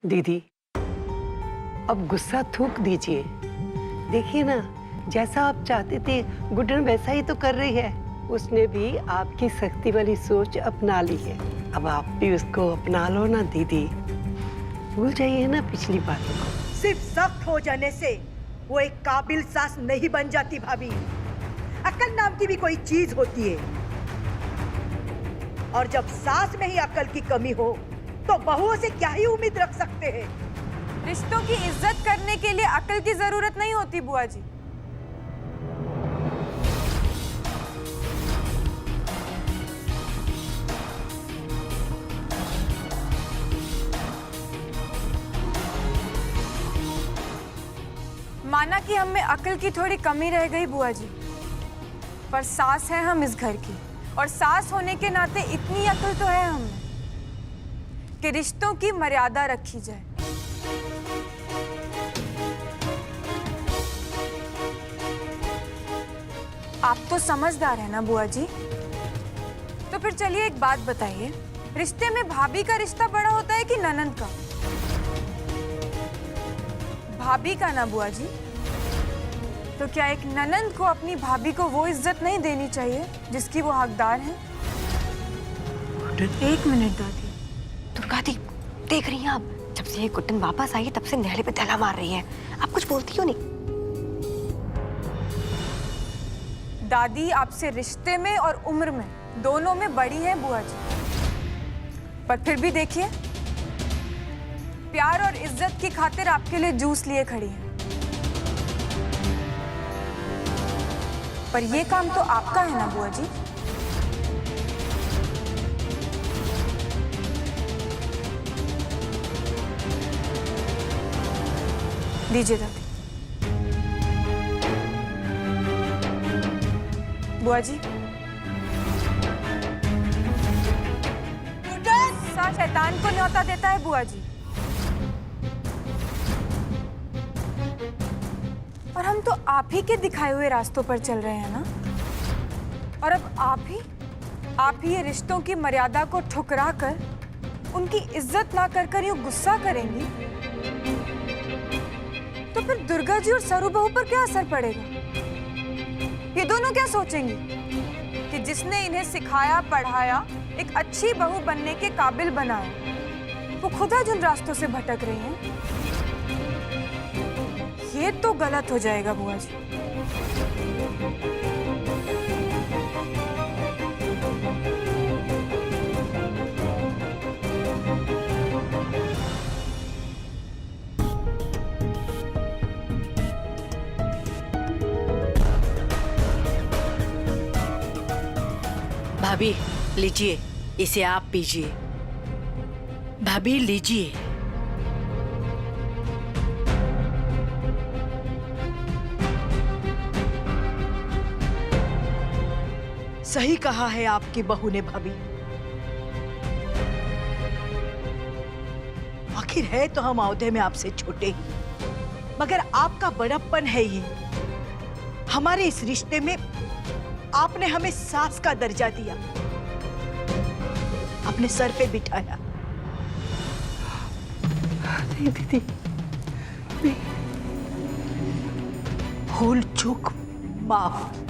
दीदी, अब गुस्सा थूक दीजिए। देखिए ना, जैसा आप चाहते थे गुड्डन वैसा ही तो कर रही है। उसने भी आपकी सख्ती वाली सोच अपना ली है। अब आप भी उसको अपना लो ना दीदी। भूल जाइए ना पिछली बातों को। सिर्फ सख्त हो जाने से वो एक काबिल सास नहीं बन जाती भाभी। अक्ल नाम की भी कोई चीज होती है, और जब सास में ही अक्ल की कमी हो तो बहुओं से क्या ही उम्मीद रख सकते हैं। रिश्तों की इज्जत करने के लिए अक्ल की जरूरत नहीं होती बुआ जी। माना कि हम में अक्ल की थोड़ी कमी रह गई बुआ जी, पर सास है हम इस घर की, और सास होने के नाते इतनी अक्ल तो है हमें कि रिश्तों की मर्यादा रखी जाए। आप तो समझदार है ना बुआ जी। तो फिर चलिए एक बात बताइए, रिश्ते में भाभी का रिश्ता बड़ा होता है कि ननंद का? भाभी का ना बुआ जी। तो क्या एक ननंद को अपनी भाभी को वो इज्जत नहीं देनी चाहिए जिसकी वो हकदार है? एक मिनट दादी। दुर्गा दी, देख रही हैं आप, जब से ये गुड्डन वापस आई है तब से नेहले पे दला मार रही है। आप कुछ बोलती क्यों नहीं? दादी आपसे रिश्ते में और उम्र में दोनों में बड़ी है बुआ जी, पर फिर भी देखिए, प्यार और इज्जत की खातिर आपके लिए जूस लिए खड़ी है। पर ये काम तो आपका है ना बुआ जी। दीजिए दादी। बुआ जी, गुड्डन शैतान को न्योता देता है बुआ जी। और हम तो आप ही के दिखाए हुए रास्तों पर चल रहे हैं ना। और अब आप ही ये रिश्तों की मर्यादा को ठुकरा कर उनकी इज्जत ना कर यूं गुस्सा करेंगी, तो फिर दुर्गा जी और सरू बहू पर क्या असर पड़ेगा? ये दोनों क्या सोचेंगी कि जिसने इन्हें सिखाया पढ़ाया, एक अच्छी बहू बनने के काबिल बनाया, वो खुद आज उन रास्तों से भटक रही हैं। ये तो गलत हो जाएगा बुआ जी। भाभी लीजिए, इसे आप पीजिए। भाभी लीजिए। सही कहा है आपकी बहू ने भाभी। आखिर है तो हम औहदे में आपसे छोटे ही, मगर आपका बड़प्पन है ये। हमारे इस रिश्ते में आपने हमें सास का दर्जा दिया, अपने सर पे बिठाया। नहीं दीदी, नहीं। भूल चूक माफ।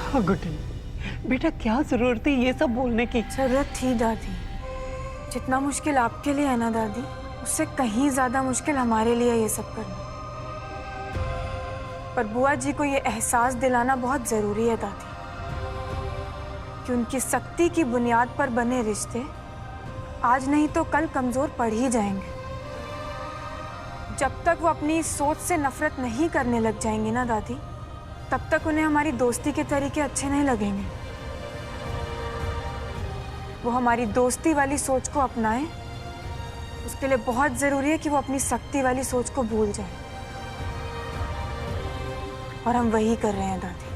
हाँ गुड्डन, बेटा क्या जरूरत है ये सब बोलने की? जरूरत थी दादी। जितना मुश्किल आपके लिए है ना दादी, उससे कहीं ज्यादा मुश्किल हमारे लिए ये सब करना। पर बुआ जी को ये एहसास दिलाना बहुत जरूरी है दादी, कि उनकी सख्ती की बुनियाद पर बने रिश्ते आज नहीं तो कल कमजोर पड़ ही जाएंगे। जब तक वो अपनी सोच से नफरत नहीं करने लग जाएंगी ना दादी, तब तक उन्हें हमारी दोस्ती के तरीके अच्छे नहीं लगेंगे। वो हमारी दोस्ती वाली सोच को अपनाएं, उसके लिए बहुत जरूरी है कि वो अपनी सख्ती वाली सोच को भूल जाए। और हम वही कर रहे हैं दादी,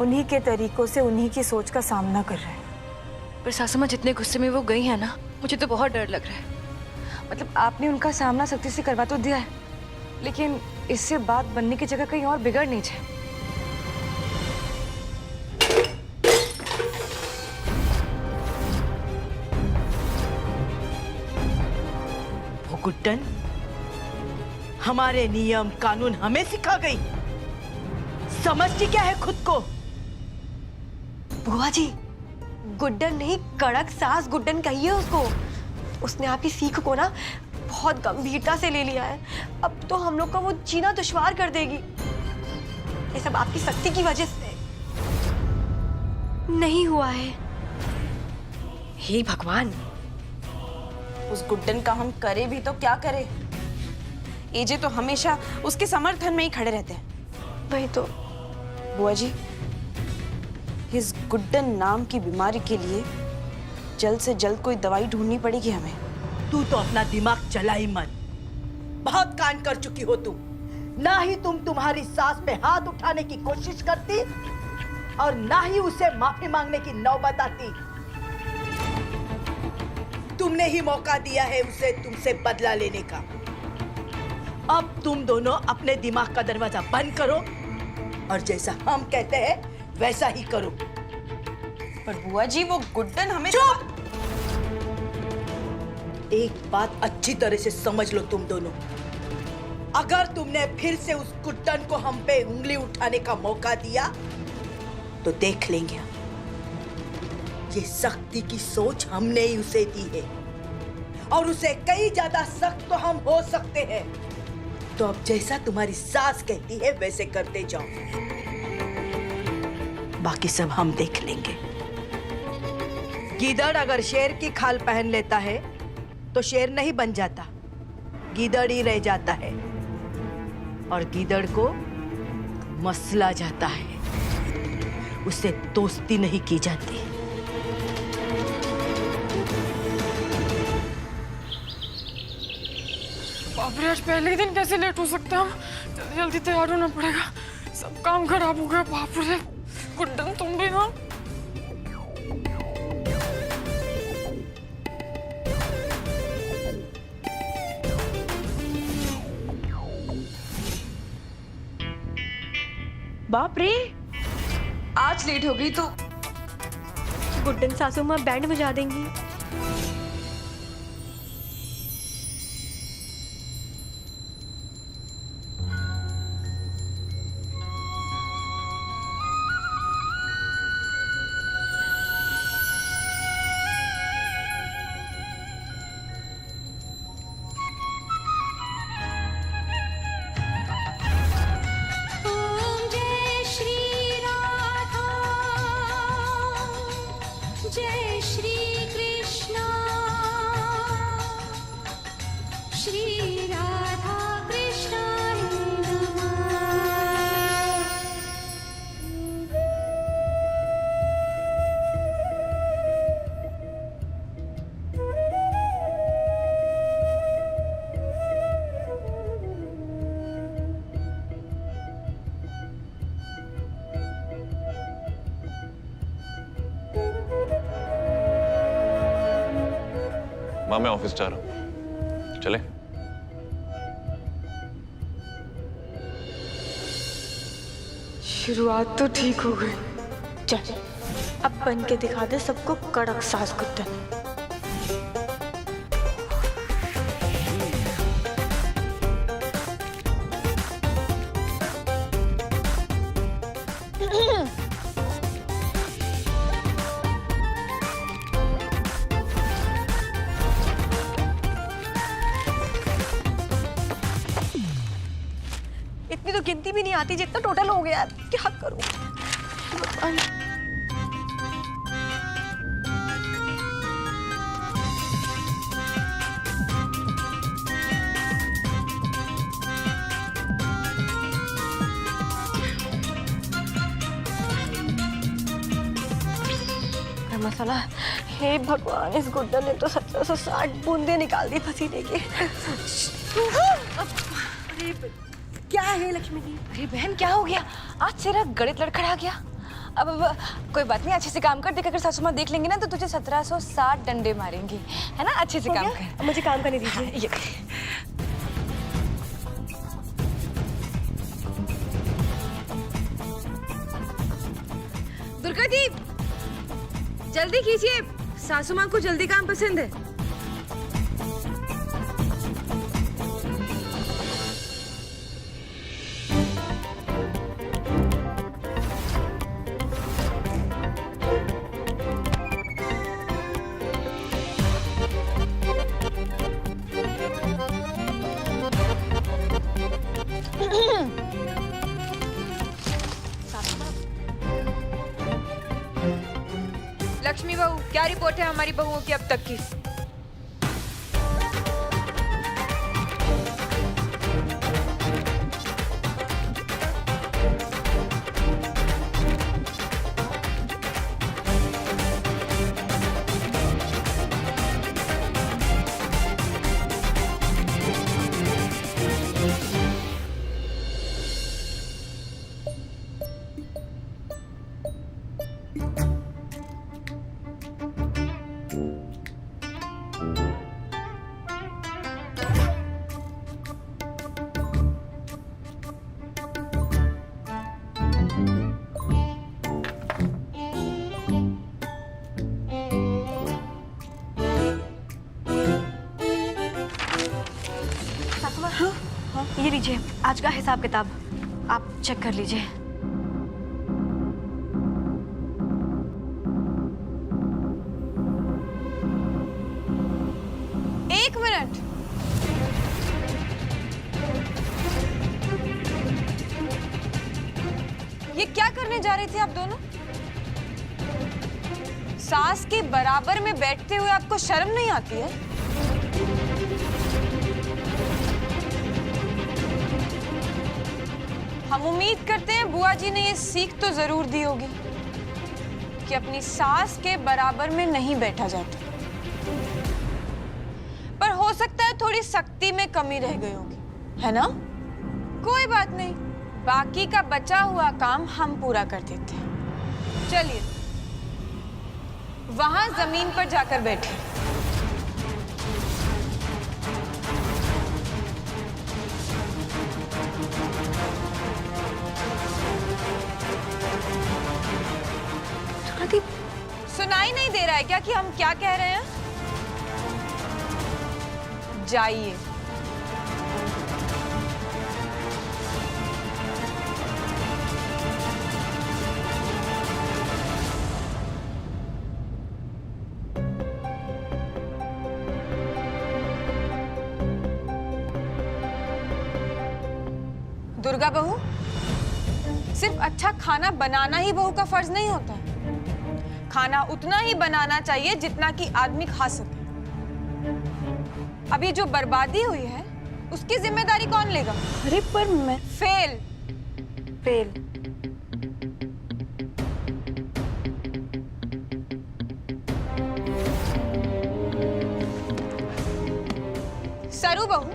उन्हीं के तरीकों से उन्हीं की सोच का सामना कर रहे हैं। पर सासू माँ जितने गुस्से में वो गई है ना, मुझे तो बहुत डर लग रहा है। मतलब आपने उनका सामना सख्ती से करवा तो दिया है, लेकिन इससे बात बनने की जगह कहीं और बिगड़ नहीं जाए। वो गुड्डन हमारे नियम कानून हमें सिखा गई। समझती क्या है खुद को? बुआ जी, गुड्डन नहीं, कड़क सास गुड्डन कहिए उसको। उसने आपकी सीख को ना बहुत गंभीरता से ले लिया है। अब तो हम लोग का वो जीना दुश्वार कर देगी। ये सब आपकी सख्ती की वजह से नहीं हुआ है। हे भगवान, उस गुड्डन का हम करे भी तो क्या करे, एजे तो हमेशा उसके समर्थन में ही खड़े रहते हैं। वही तो। बुआ जी, इस गुड्डन नाम की बीमारी के लिए जल्द से जल्द कोई दवाई ढूंढनी पड़ेगी हमें। तू तो अपना दिमाग चला ही मत। बहुत कांड कर चुकी हो तुम। ना ही तुम तुम्हारी सास पे हाथ उठाने की कोशिश करती और ना ही उसे माफी मांगने की नौबत आती। तुमने ही मौका दिया है उसे तुमसे बदला लेने का। अब तुम दोनों अपने दिमाग का दरवाजा बंद करो और जैसा हम कहते हैं वैसा ही करो। पर बुआ जी, वो गुड्डन हमें चुप! एक बात अच्छी तरह से समझ लो तुम दोनों। अगर तुमने फिर से उस गुड्डन को हम पे उंगली उठाने का मौका दिया तो देख लेंगे। ये सख्ती की सोच हमने ही उसे दी है और उसे कई ज्यादा सख्त तो हम हो सकते हैं। तो अब जैसा तुम्हारी सास कहती है वैसे करते जाओ, बाकी सब हम देख लेंगे। गीदड़ अगर शेर की खाल पहन लेता है तो शेर नहीं बन जाता, गीदड़ ही रह जाता है और गीदड़ को मसला जाता है, उससे दोस्ती नहीं की जाती। बाप रे, आज पहले ही दिन कैसे लेट हो सकते हैं हम? जल्दी जल्दी तैयार होना पड़ेगा, सब काम खराब हो गया। बाप रे, गुड्डन तुम भी ना। बाप रे, आज लेट हो गई तो गुड्डन सासू माँ बैंड बजा देंगी। जय श्री कृष्णा, श्री राधा कृष्णाय नमः। माँ, मैं ऑफिस जा रहा हूँ, चले? शुरुआत तो ठीक हो गई। चल, अब बन के दिखा दे सबको कड़क सास गुड्डन। इतनी तो गिनती भी नहीं आती जितना टोटल हो गया। क्या करूं? मसाला। हे भगवान, इस गुड्डन ने तो 60 बूंदे निकाल दी पसीने की। क्या है लक्ष्मी दी? अरे बहन, क्या हो गया? आज तेरा गणित लड़खड़ा गया। अब कोई बात नहीं, अच्छे से काम कर। देख अगर सासू माँ देख लेंगे ना तो तुझे 1760 डंडे मारेंगी, है ना? अच्छे से काम कर। मुझे काम करने दीजिए। ये दुर्गा जी जल्दी कीजिए, सासू माँ को जल्दी काम पसंद है। लक्ष्मी बहू, क्या रिपोर्ट है हमारी बहुओं की अब तक की? ये लीजिए आज का हिसाब किताब, आप चेक कर लीजिए। एक मिनट, ये क्या करने जा रही थी आप दोनों? सास के बराबर में बैठते हुए आपको शर्म नहीं आती है? हम उम्मीद करते हैं बुआ जी ने ये सीख तो जरूर दी होगी कि अपनी सास के बराबर में नहीं बैठा जाता, पर हो सकता है थोड़ी सख्ती में कमी रह गई होगी, है ना? कोई बात नहीं, बाकी का बचा हुआ काम हम पूरा कर देते हैं। चलिए वहां जमीन पर जाकर बैठे। सुनाई नहीं दे रहा है क्या कि हम क्या कह रहे हैं? जाइए। दुर्गा बहू, सिर्फ अच्छा खाना बनाना ही बहू का फर्ज नहीं होता है। खाना उतना ही बनाना चाहिए जितना कि आदमी खा सके। अभी जो बर्बादी हुई है उसकी जिम्मेदारी कौन लेगा? अरे पर मैं फेल। फेल। सरू बहू,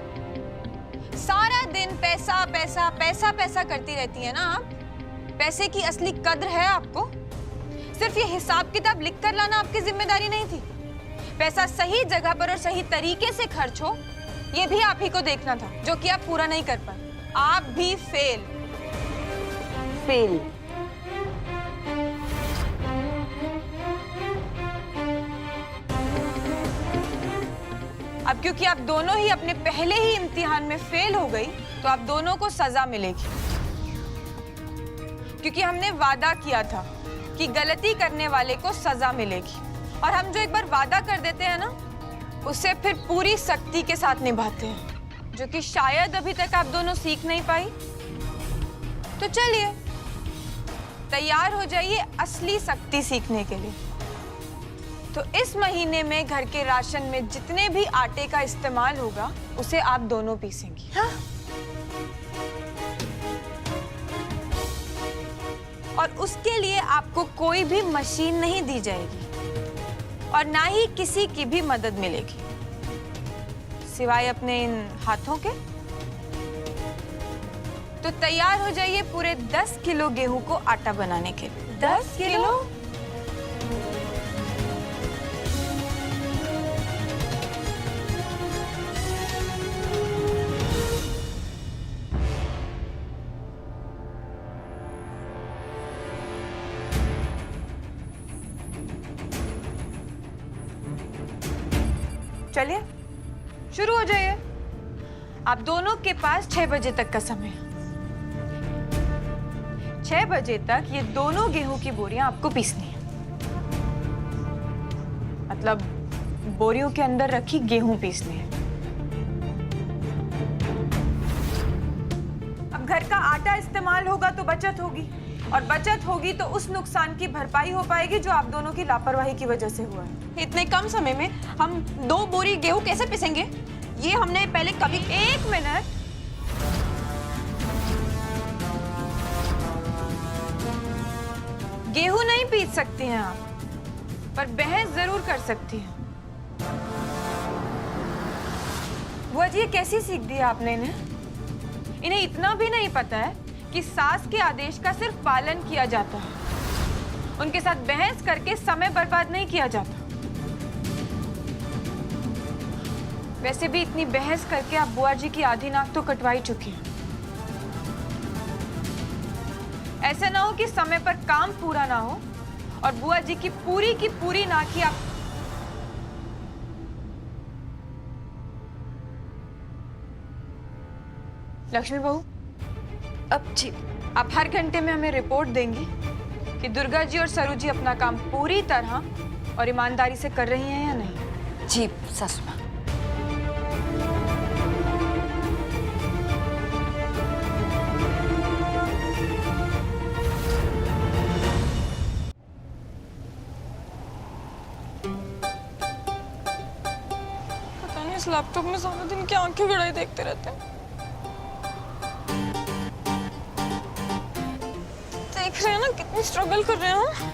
सारा दिन पैसा पैसा पैसा पैसा करती रहती है ना आप? पैसे की असली कद्र है आपको? सिर्फ ये हिसाब किताब लिख कर लाना आपकी जिम्मेदारी नहीं थी? पैसा सही जगह पर और सही तरीके से खर्च हो, ये भी आप ही को देखना था, जो कि आप पूरा नहीं कर पाए। आप भी फेल। फेल। अब क्योंकि आप दोनों ही अपने पहले ही इम्तिहान में फेल हो गई, तो आप दोनों को सजा मिलेगी। क्योंकि हमने वादा किया था कि गलती करने वाले को सजा मिलेगी, और हम जो एक बार वादा कर देते हैं ना, उसे फिर पूरी सख्ती के साथ निभाते हैं, जो कि शायद अभी तक आप दोनों सीख नहीं पाई। तो चलिए तैयार हो जाइए असली सख्ती सीखने के लिए। तो इस महीने में घर के राशन में जितने भी आटे का इस्तेमाल होगा, उसे आप दोनों पीसेंगी। हाँ? और उसके लिए आपको कोई भी मशीन नहीं दी जाएगी और ना ही किसी की भी मदद मिलेगी, सिवाय अपने इन हाथों के। तो तैयार हो जाइए पूरे 10 किलो गेहूं को आटा बनाने के लिए। 10 किलो? चलिए शुरू हो जाइए। आप दोनों के पास 6 बजे तक का समय है। 6 बजे तक ये दोनों गेहूं की बोरियां आपको पीसनी है। मतलब बोरियों के अंदर रखी गेहूं पीसनी है। अब घर का आटा इस्तेमाल होगा तो बचत होगी, और बचत होगी तो उस नुकसान की भरपाई हो पाएगी जो आप दोनों की लापरवाही की वजह से हुआ है। इतने कम समय में हम 2 बोरी गेहूं कैसे पिसेंगे? ये हमने पहले कभी। 1 मिनट। गेहूं नहीं पीस सकती हैं आप, पर बहस जरूर कर सकती हैं। वो जी, ये कैसी सीख दी आपने इन्हें? इन्हें इतना भी नहीं पता है कि सास के आदेश का सिर्फ पालन किया जाता है, उनके साथ बहस करके समय बर्बाद नहीं किया जाता। वैसे भी इतनी बहस करके आप बुआ जी की आधी नाक तो कटवा ही चुकी हैं। ऐसा ना हो कि समय पर काम पूरा ना हो और बुआ जी की पूरी नाक ही आप। लक्ष्मी बहू, अब जी आप हर घंटे में हमें रिपोर्ट देंगी कि दुर्गा जी और सरू जी अपना काम पूरी तरह और ईमानदारी से कर रही हैं या नहीं। जी सासू माँ। पता नहीं इस लैपटॉप में सारा दिन क्या आंखें गड़ाई देखते रहते हैं। देख रहे हैं ना कितनी स्ट्रगल कर रहे हैं हम।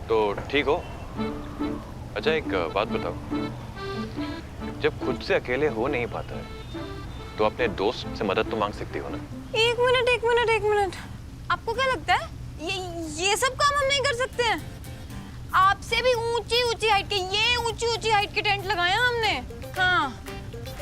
तो ठीक हो। अच्छा एक बात बताओ, जब खुद से अकेले हो नहीं पाता है तो अपने दोस्त से मदद तो मांग सकती हो ना? एक मिनट। आपको क्या लगता है ये सब काम हम नहीं कर सकते हैं? आपसे भी ऊंची हाइट के, ये ऊंची हाइट के टेंट लगाए हैं हमने। हाँ,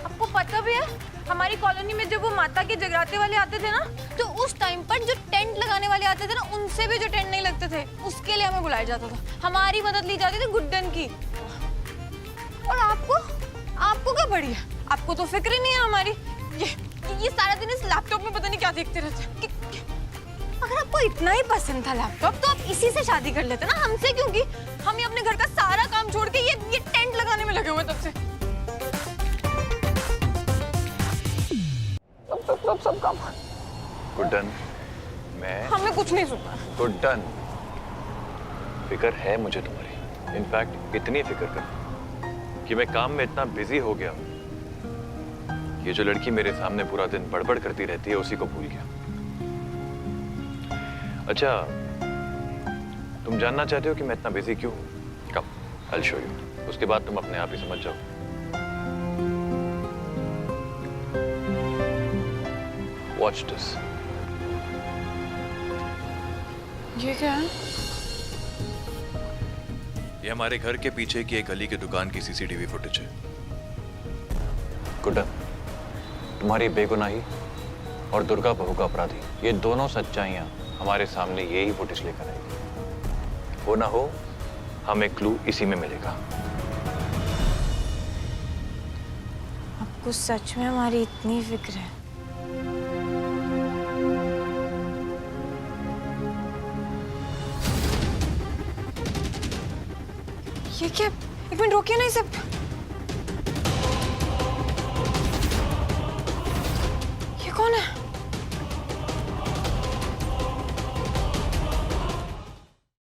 आपको पता भी है हमारी कॉलोनी में जब वो माता के जगराते वाले आते थे ना, तो उस टाइम पर जो टेंट लगाने वाले आते थे ना, उनसे भी जो टेंट नहीं लगते थे उसके लिए हमें बुलाया जाता था, हमारी मदद ली जाती थी गुड्डन की। और आपको क्या पड़ी है? आपको तो फिक्र ही नहीं है हमारी। ये सारा दिन इस लैपटॉप में पता नहीं क्या देखते रहते हैं। अगर आपको इतना ही पसंद था लैपटॉप तो आप इसी से शादी कर लेते ना, हमसे क्यों की? हम ही अपने घर का सारा काम छोड़ के ये टेंट लगाने में लगे हुए तब से। सब काम गुड्डन, मैं हमने कुछ नहीं सुना। गुड्डन, फिक्र है मुझे तुम्हारी। इनफैक्ट इतनी फिक्र कर कि मैं काम में इतना बिजी हो गया, ये जो लड़की मेरे सामने पूरा दिन बड़बड़ करती रहती है उसी को भूल गया। अच्छा, तुम जानना चाहते हो कि मैं इतना बिजी क्यों हूं? कम, I'll show you. उसके बाद तुम अपने आप ही समझ जाओ। Watch this. ये क्या है? ये हमारे घर के पीछे की एक गली की दुकान की सीसीटीवी फुटेज है। गुड्डन, तुम्हारी बेगुनाही और दुर्गा बहू का अपराधी, ये दोनों सच्चाइयां हमारे सामने यही फुटेज लेकर आएगी। हो ना हो, हमें क्लू इसी में मिलेगा। आपको सच में हमारी इतनी फिक्र है? ये क्या? एक मिनट रोकिए ना इसे।